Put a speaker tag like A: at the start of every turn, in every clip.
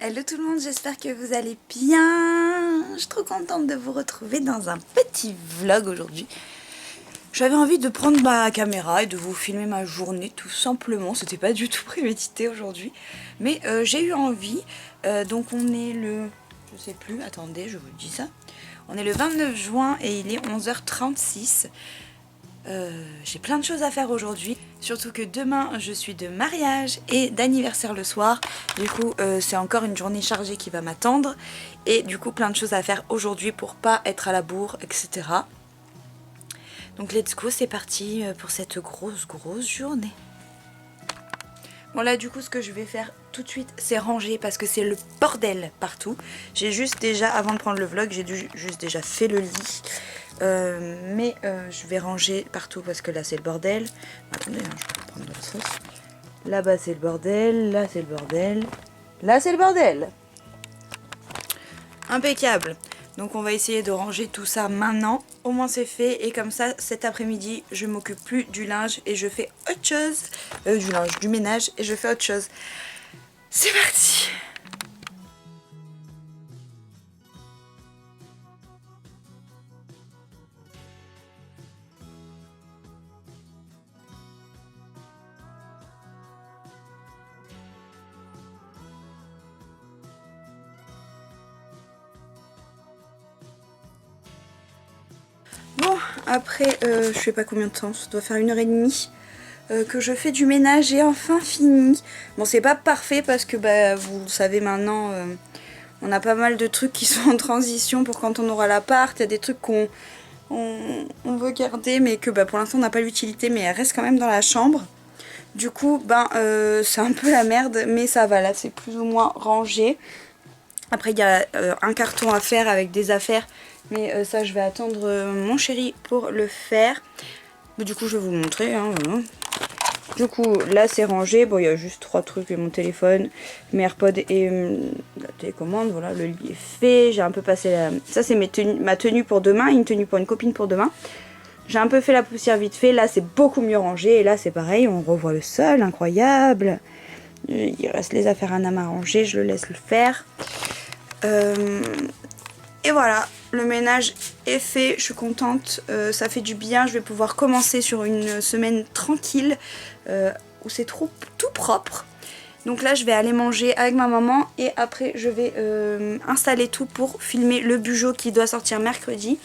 A: Hello tout le monde, j'espère que vous allez bien. Je suis trop contente de vous retrouver dans un petit vlog aujourd'hui. J'avais envie de prendre ma caméra et de vous filmer ma journée tout simplement. C'était pas du tout prémédité aujourd'hui, mais j'ai eu envie. Donc on est le... je sais plus, attendez, je vous dis ça. On est le 29 juin et il est 11h36. J'ai plein de choses à faire aujourd'hui, surtout que demain je suis de mariage et d'anniversaire le soir. Du coup c'est encore une journée chargée qui va m'attendre et du coup plein de choses à faire aujourd'hui pour pas être à la bourre, etc. Donc let's go, c'est parti pour cette grosse journée. Bon là du coup ce que je vais faire tout de suite c'est ranger parce que c'est le bordel partout. J'ai juste déjà, avant de prendre le vlog, j'ai juste déjà fait le lit. Mais je vais ranger partout parce que là c'est le bordel. Attendez, hein, je vais prendre l'autre sauce. Là-bas c'est le bordel, là c'est le bordel, là c'est le bordel. Impeccable. Donc on va essayer de ranger tout ça maintenant. Au moins c'est fait et comme ça cet après-midi je m'occupe plus du linge et je fais autre chose. Du ménage et je fais autre chose. C'est parti. Bon, après, je sais pas combien de temps, ça doit faire 1h30 que je fais du ménage et enfin fini. Bon, c'est pas parfait parce que bah, vous le savez maintenant, on a pas mal de trucs qui sont en transition pour quand on aura l'appart. Il y a des trucs qu'on veut garder mais que bah, pour l'instant on n'a pas l'utilité, mais elles restent quand même dans la chambre. Du coup, ben, c'est un peu la merde, mais ça va, là c'est plus ou moins rangé. Après il y a un carton à faire avec des affaires, mais ça je vais attendre mon chéri pour le faire. Mais du coup je vais vous montrer, hein, voilà. Du coup là c'est rangé, bon il y a juste 3 trucs, mon téléphone, mes AirPods et la télécommande, voilà, le lit est fait. J'ai un peu passé la... ça c'est ma tenue pour demain, une tenue pour une copine pour demain. J'ai un peu fait la poussière vite fait, là c'est beaucoup mieux rangé et là c'est pareil, on revoit le sol, incroyable. Il reste les affaires à Nam à ranger, je le laisse le faire. Et voilà, le ménage est fait, je suis contente, ça fait du bien, je vais pouvoir commencer sur une semaine tranquille où c'est tout propre. Donc là je vais aller manger avec ma maman et après je vais installer tout pour filmer le bugeot qui doit sortir mercredi.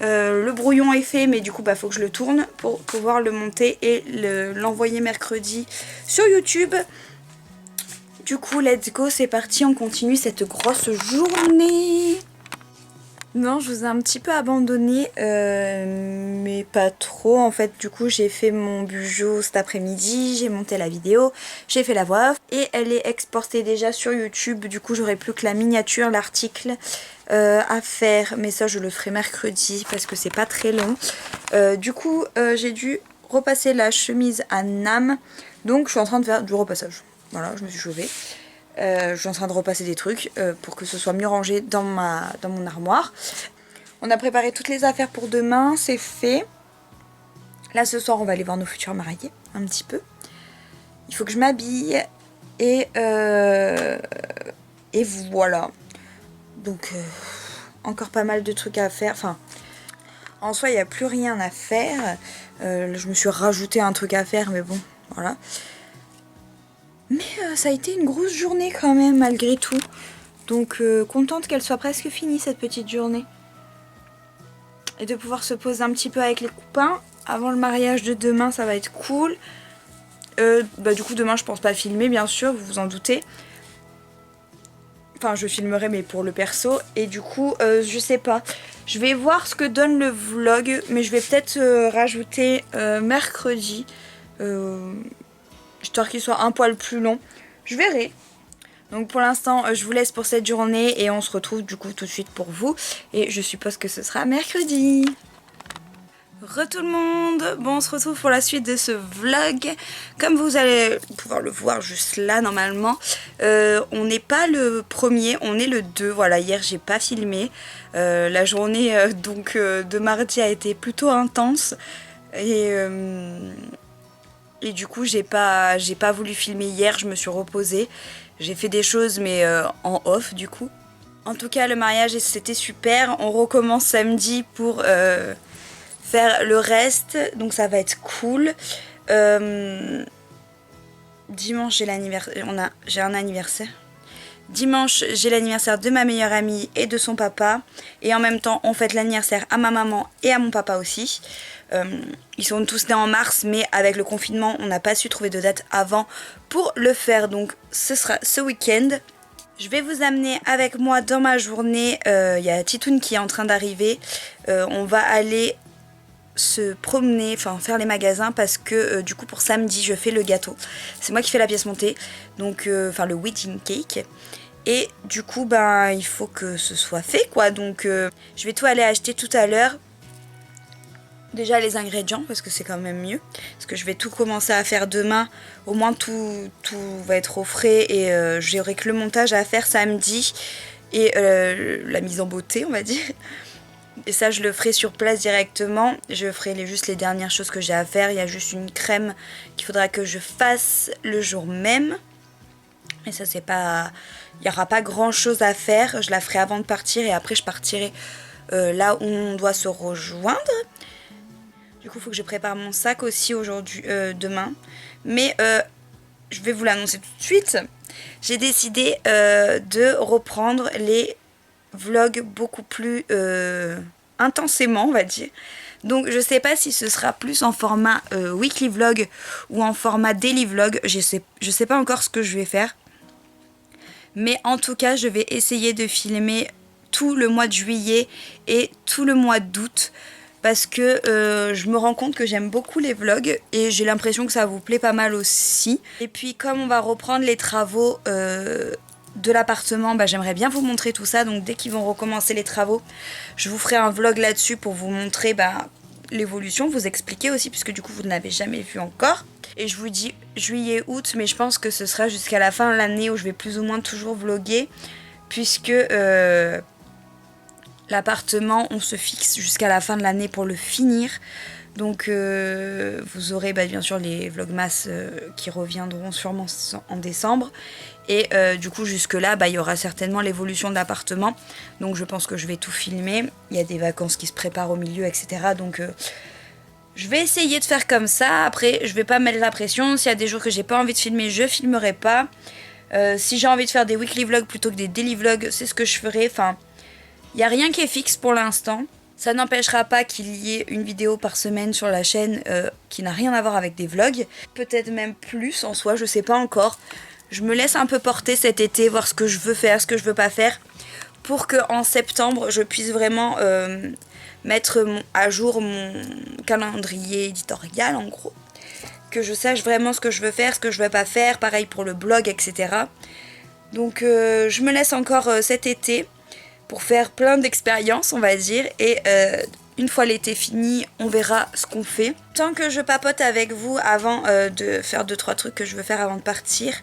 A: Le brouillon est fait mais du coup bah faut que je le tourne pour pouvoir le monter et l'envoyer mercredi sur YouTube. Du coup, let's go, c'est parti, on continue cette grosse journée. Non, je vous ai un petit peu abandonné, mais pas trop. En fait, du coup, j'ai fait mon bugeot cet après-midi, j'ai monté la vidéo, j'ai fait la voix off et elle est exportée déjà sur YouTube. Du coup, j'aurai plus que la miniature, l'article à faire, mais ça, je le ferai mercredi parce que c'est pas très long. Du coup, j'ai dû repasser la chemise à Nam, donc je suis en train de faire du repassage. Voilà, je me suis chauffée. Je suis en train de repasser des trucs pour que ce soit mieux rangé dans mon armoire. On a préparé toutes les affaires pour demain, c'est fait. Là ce soir on va aller voir nos futurs mariés un petit peu. Il faut que je m'habille et voilà. Donc encore pas mal de trucs à faire. Enfin, en soi il n'y a plus rien à faire. Je me suis rajouté un truc à faire mais bon, voilà. Mais ça a été une grosse journée quand même malgré tout. Donc contente qu'elle soit presque finie cette petite journée. Et de pouvoir se poser un petit peu avec les copains. Avant le mariage de demain, ça va être cool. Du coup demain je pense pas filmer bien sûr, vous vous en doutez. Enfin je filmerai mais pour le perso. Et du coup je sais pas. Je vais voir ce que donne le vlog. Mais je vais peut-être rajouter mercredi. Histoire qu'il soit un poil plus long. Je verrai. Donc pour l'instant je vous laisse pour cette journée et on se retrouve du coup tout de suite pour vous. Et je suppose que ce sera mercredi. Tout le monde, bon on se retrouve pour la suite de ce vlog. Comme vous allez pouvoir le voir juste là normalement, on n'est pas le premier, on est le 2. Voilà, hier j'ai pas filmé. La journée de mardi a été plutôt intense. Et du coup j'ai pas voulu filmer hier, je me suis reposée. j'ai fait des choses mais en off du coup. En tout cas le mariage c'était super, on recommence samedi pour faire le reste, donc ça va être cool. Dimanche j'ai un anniversaire. Dimanche j'ai l'anniversaire de ma meilleure amie et de son papa, et en même temps on fête l'anniversaire à ma maman et à mon papa aussi. Ils sont tous nés en mars, mais avec le confinement on n'a pas su trouver de date avant pour le faire, donc ce sera ce week-end. Je vais vous amener avec moi dans ma journée, il y a Titoun qui est en train d'arriver, on va aller se promener, enfin faire les magasins parce que du coup pour samedi je fais le gâteau. C'est moi qui fais la pièce montée, donc enfin le wedding cake. Et du coup ben il faut que ce soit fait quoi, donc je vais tout aller acheter tout à l'heure. Déjà les ingrédients parce que c'est quand même mieux, parce que je vais tout commencer à faire demain, au moins tout va être au frais et j'aurai que le montage à faire samedi et la mise en beauté on va dire. Et ça je le ferai sur place directement, je ferai juste les dernières choses que j'ai à faire, il y a juste une crème qu'il faudra que je fasse le jour même. Et ça c'est pas... il n'y aura pas grand chose à faire, je la ferai avant de partir et après je partirai là où on doit se rejoindre. Du coup il faut que je prépare mon sac aussi aujourd'hui, demain. Mais je vais vous l'annoncer tout de suite, j'ai décidé de reprendre les vlog beaucoup plus intensément on va dire. Donc je sais pas si ce sera plus en format weekly vlog ou en format daily vlog, je sais pas encore ce que je vais faire. Mais en tout cas je vais essayer de filmer tout le mois de juillet et tout le mois d'août. Parce que je me rends compte que j'aime beaucoup les vlogs et j'ai l'impression que ça vous plaît pas mal aussi. Et puis comme on va reprendre les travaux de l'appartement, bah, j'aimerais bien vous montrer tout ça. Donc dès qu'ils vont recommencer les travaux, je vous ferai un vlog là-dessus pour vous montrer l'évolution, vous expliquer aussi puisque du coup vous ne l'avez jamais vu encore. Et je vous dis juillet, août, mais je pense que ce sera jusqu'à la fin de l'année où je vais plus ou moins toujours vlogger. Puisque l'appartement, on se fixe jusqu'à la fin de l'année pour le finir. Donc vous aurez bien sûr les vlogmas qui reviendront sûrement en décembre. Et du coup jusque là il y aura certainement l'évolution de l'appartement. Donc je pense que je vais tout filmer. Il y a des vacances qui se préparent au milieu, etc. Donc je vais essayer de faire comme ça. Après je vais pas mettre la pression. S'il y a des jours que j'ai pas envie de filmer, je filmerai pas. Si j'ai envie de faire des weekly vlogs plutôt que des daily vlogs, c'est ce que je ferai. Enfin, il n'y a rien qui est fixe pour l'instant. Ça n'empêchera pas qu'il y ait une vidéo par semaine sur la chaîne qui n'a rien à voir avec des vlogs. Peut-être même plus en soi, je sais pas encore. Je me laisse un peu porter cet été, voir ce que je veux faire, ce que je veux pas faire. Pour qu'en septembre, je puisse vraiment mettre à jour mon calendrier éditorial en gros. Que je sache vraiment ce que je veux faire, ce que je veux pas faire. Pareil pour le blog, etc. Donc je me laisse encore cet été pour faire plein d'expériences on va dire, et une fois l'été fini on verra ce qu'on fait. Tant que je papote avec vous avant de faire 2-3 trucs que je veux faire avant de partir,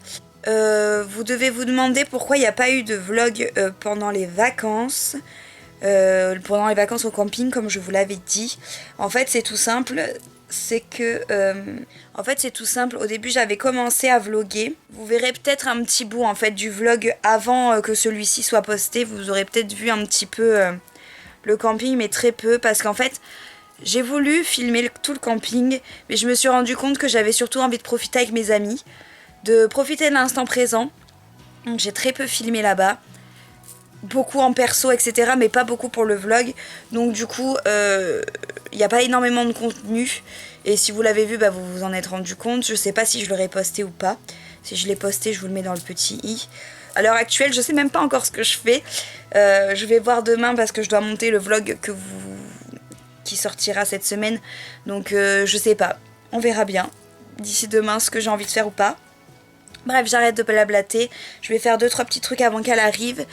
A: vous devez vous demander pourquoi il n'y a pas eu de vlog pendant les vacances. Pendant les vacances au camping comme je vous l'avais dit. En fait c'est tout simple, c'est que au début j'avais commencé à vlogger. Vous verrez peut-être un petit bout en fait du vlog avant que celui-ci soit posté. Vous aurez peut-être vu un petit peu le camping, mais très peu, parce qu'en fait j'ai voulu filmer tout le camping, mais je me suis rendu compte que j'avais surtout envie de profiter avec mes amis, de profiter de l'instant présent. Donc j'ai très peu filmé là-bas, beaucoup en perso etc, mais pas beaucoup pour le vlog. Donc du coup il n'y a pas énormément de contenu, et si vous l'avez vu vous vous en êtes rendu compte. Je sais pas si je l'aurais posté ou pas. Si je l'ai posté je vous le mets dans le petit i. À l'heure actuelle je sais même pas encore ce que je fais. Je vais voir demain parce que je dois monter le vlog qui sortira cette semaine. Donc je sais pas, on verra bien d'ici demain ce que j'ai envie de faire ou pas. Bref, j'arrête de blablater, je vais faire 2-3 petits trucs avant qu'elle arrive.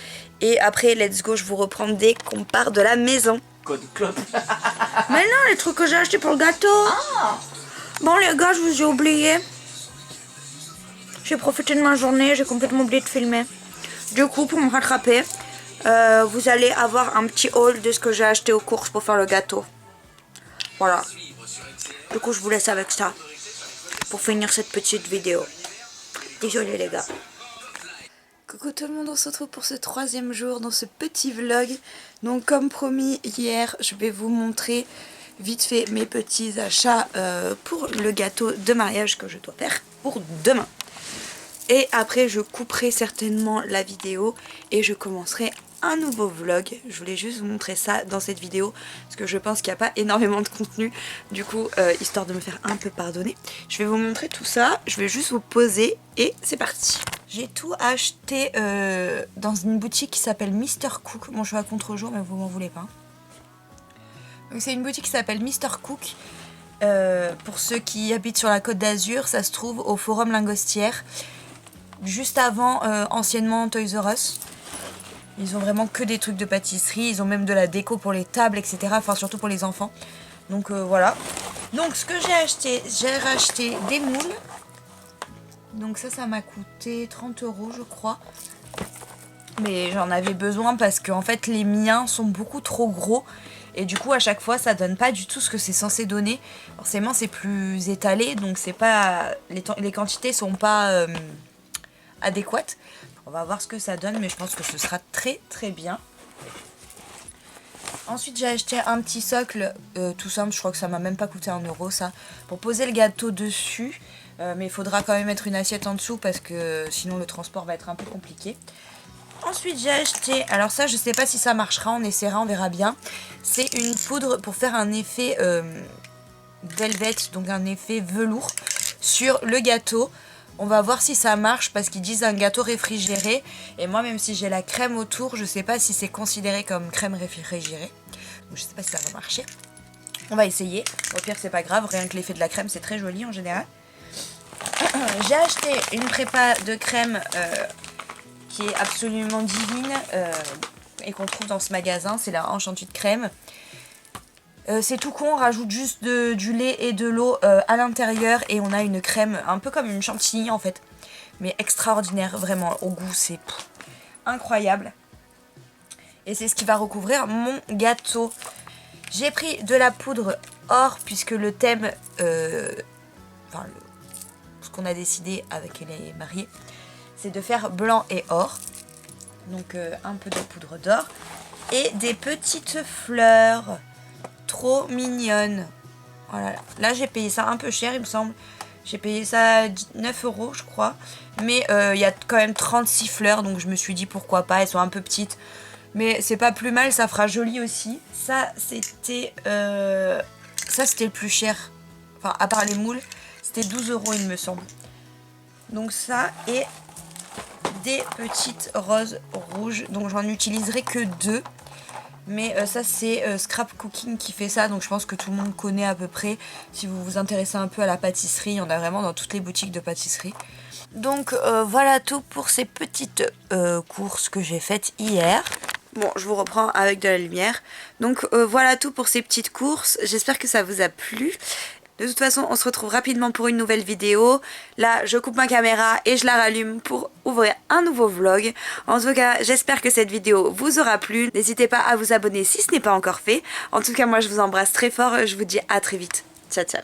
A: Et après, let's go, je vous reprends dès qu'on part de la maison.
B: Code Claude.
A: Mais non, les trucs que j'ai achetés pour le gâteau.
B: Ah.
A: Bon les gars, je vous ai oublié. J'ai profité de ma journée, j'ai complètement oublié de filmer. Du coup, pour me rattraper, vous allez avoir un petit haul de ce que j'ai acheté aux courses pour faire le gâteau. Voilà. Du coup, je vous laisse avec ça pour finir cette petite vidéo. Désolée les gars. Coucou tout le monde, on se retrouve pour ce 3e jour dans ce petit vlog. Donc comme promis hier, je vais vous montrer vite fait mes petits achats pour le gâteau de mariage que je dois faire pour demain. Et après je couperai certainement la vidéo et je commencerai un nouveau vlog. Je voulais juste vous montrer ça dans cette vidéo parce que je pense qu'il n'y a pas énormément de contenu. Du coup, histoire de me faire un peu pardonner, je vais vous montrer tout ça. Je vais juste vous poser et c'est parti. J'ai tout acheté dans une boutique qui s'appelle Mr Cook. Bon, je suis à contre-jour mais vous m'en voulez pas. Donc c'est une boutique qui s'appelle Mr Cook. Pour ceux qui habitent sur la Côte d'Azur, ça se trouve au Forum Lingostière. Juste avant, anciennement Toys R Us. Ils ont vraiment que des trucs de pâtisserie. Ils ont même de la déco pour les tables, etc. Enfin, surtout pour les enfants. Donc voilà. Donc ce que j'ai racheté des moules. Donc ça m'a coûté 30 € je crois. Mais j'en avais besoin parce que en fait les miens sont beaucoup trop gros. Et du coup à chaque fois ça donne pas du tout ce que c'est censé donner. Forcément c'est plus étalé. Donc c'est pas les quantités sont pas adéquates. On va voir ce que ça donne, mais je pense que ce sera très très bien. Ensuite j'ai acheté un petit socle tout simple, je crois que ça m'a même pas coûté 1 € ça, pour poser le gâteau dessus. Mais il faudra quand même mettre une assiette en dessous parce que sinon le transport va être un peu compliqué. Ensuite j'ai acheté, alors ça je sais pas si ça marchera, on essaiera, on verra bien. C'est une poudre pour faire un effet velvet, donc un effet velours sur le gâteau. On va voir si ça marche parce qu'ils disent un gâteau réfrigéré. Et moi même si j'ai la crème autour, je sais pas si c'est considéré comme crème réfrigérée. Donc je sais pas si ça va marcher. On va essayer. Au pire c'est pas grave, rien que l'effet de la crème c'est très joli en général. J'ai acheté une prépa de crème qui est absolument divine et qu'on trouve dans ce magasin. C'est la Enchantude Crème. C'est tout con, on rajoute juste du lait et de l'eau à l'intérieur et on a une crème un peu comme une chantilly en fait, mais extraordinaire, vraiment au goût c'est incroyable. Et c'est ce qui va recouvrir mon gâteau. J'ai pris de la poudre or puisque le thème, ce qu'on a décidé avec les mariés, c'est de faire blanc et or. Donc un peu de poudre d'or et des petites fleurs. Trop mignonne. Voilà. Là j'ai payé ça un peu cher il me semble. J'ai payé ça 9 € je crois. Mais il y a quand même 36 fleurs. Donc je me suis dit pourquoi pas. Elles sont un peu petites. Mais c'est pas plus mal. Ça fera joli aussi. Ça c'était le plus cher. Enfin à part les moules. C'était 12 € il me semble. Donc ça et des petites roses rouges. Donc j'en utiliserai que 2. Mais ça c'est Scrap Cooking qui fait ça, donc je pense que tout le monde connaît à peu près. Si vous vous intéressez un peu à la pâtisserie, il y en a vraiment dans toutes les boutiques de pâtisserie. Donc voilà tout pour ces petites courses que j'ai faites hier. Bon, je vous reprends avec de la lumière. Donc voilà tout pour ces petites courses, j'espère que ça vous a plu. De toute façon, on se retrouve rapidement pour une nouvelle vidéo. Là, je coupe ma caméra et je la rallume pour ouvrir un nouveau vlog. En tout cas, j'espère que cette vidéo vous aura plu. N'hésitez pas à vous abonner si ce n'est pas encore fait. En tout cas, moi, je vous embrasse très fort. Je vous dis à très vite. Ciao, ciao.